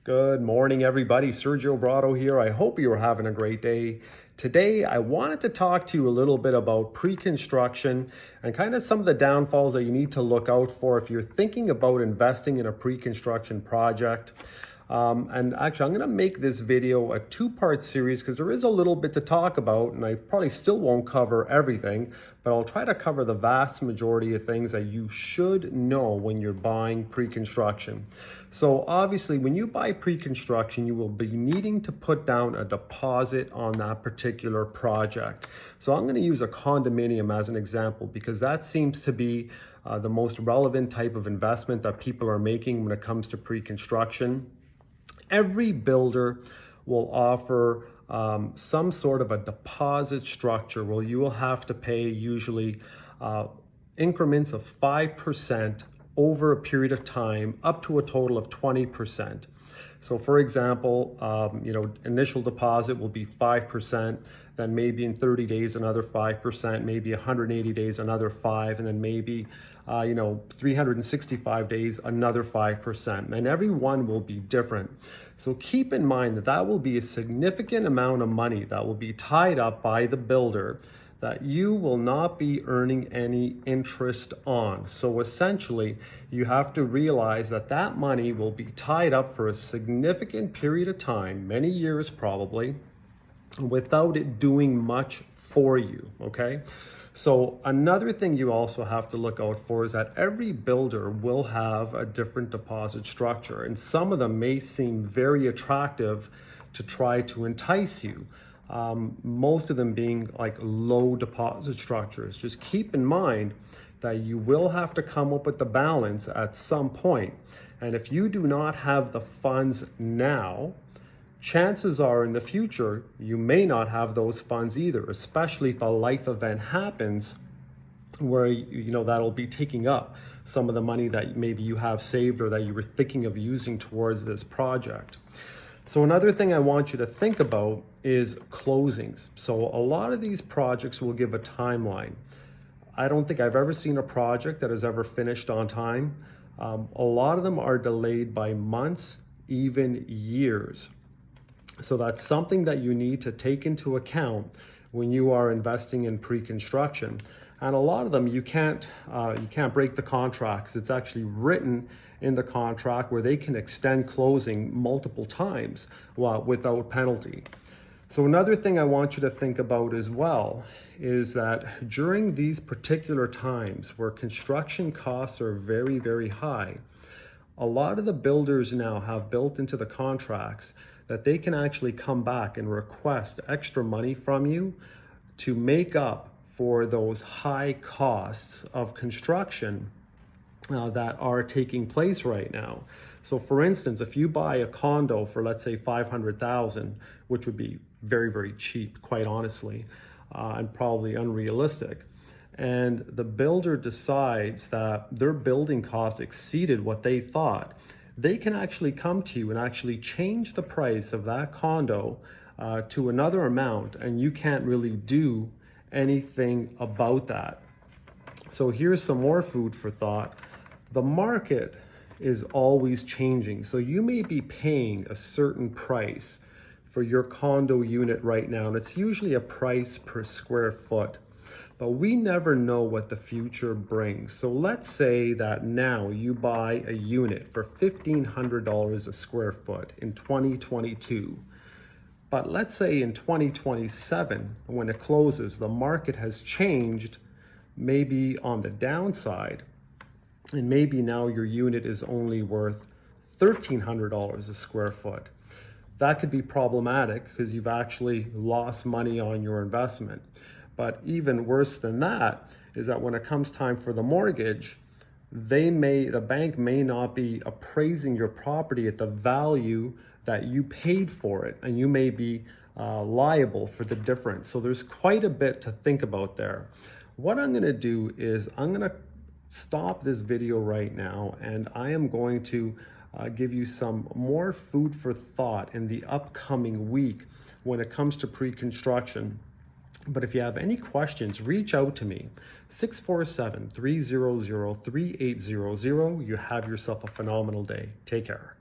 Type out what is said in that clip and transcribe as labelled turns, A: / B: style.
A: Good morning, everybody. Sergio Brado here. I hope you're having a great day. Today, I wanted to talk to you a little bit about pre-construction and kind of some of the downfalls that you need to look out for if you're thinking about investing in a pre-construction project. And actually, I'm going to make this video a two-part series because there is a little bit to talk about, and I probably still won't cover everything, but I'll try to cover the vast majority of things that you should know when you're buying pre-construction. So obviously, when you buy pre-construction, you will be needing to put down a deposit on that particular project. So I'm going to use a condominium as an example because that seems to be the most relevant type of investment that people are making when it comes to pre-construction. Every builder will offer some sort of a deposit structure where you will have to pay usually increments of 5% over a period of time up to a total of 20%. So for example, initial deposit will be 5%, then maybe in 30 days, another 5%, maybe 180 days, another 5%, and then maybe, 365 days, another 5%. And every one will be different. So keep in mind that that will be a significant amount of money that will be tied up by the builder that you will not be earning any interest on. So essentially, you have to realize that that money will be tied up for a significant period of time, many years probably, without it doing much for you, okay? So another thing you also have to look out for is that every builder will have a different deposit structure, and some of them may seem very attractive to try to entice you. Most of them being like low deposit structures. Just keep in mind that you will have to come up with the balance at some point. And if you do not have the funds now, chances are in the future, you may not have those funds either, especially if a life event happens where, that'll be taking up some of the money that maybe you have saved or that you were thinking of using towards this project. So another thing I want you to think about is closings. So a lot of these projects will give a timeline. I don't think I've ever seen a project that has ever finished on time. A lot of them are delayed by months, even years. So that's something that you need to take into account when you are investing in pre-construction. And a lot of them you can't break the contracts. It's actually written in the contract where they can extend closing multiple times without penalty. So another thing I want you to think about as well is that during these particular times where construction costs are very, very high, a lot of the builders now have built into the contracts that they can actually come back and request extra money from you to make up for those high costs of construction that are taking place right now. So for instance, if you buy a condo for, let's say, $500,000, which would be very, very cheap, quite honestly, and probably unrealistic, and the builder decides that their building costs exceeded what they thought, they can actually come to you and actually change the price of that condo to another amount, and you can't really do anything about that. So here's some more food for thought. The market is always changing. So you may be paying a certain price for your condo unit right now, and it's usually a price per square foot. But we never know what the future brings. So let's say that now you buy a unit for $1,500 a square foot in 2022. But let's say in 2027, when it closes, the market has changed, maybe on the downside, and maybe now your unit is only worth $1,300 a square foot. That could be problematic because you've actually lost money on your investment. But even worse than that is that when it comes time for the mortgage, the bank may not be appraising your property at the value that you paid for it, and you may be liable for the difference. So there's quite a bit to think about there. What I'm going to do is I'm going to stop this video right now, and I am going to give you some more food for thought in the upcoming week when it comes to pre-construction. But if you have any questions, reach out to me, 647-300-3800. You have yourself a phenomenal day. Take care.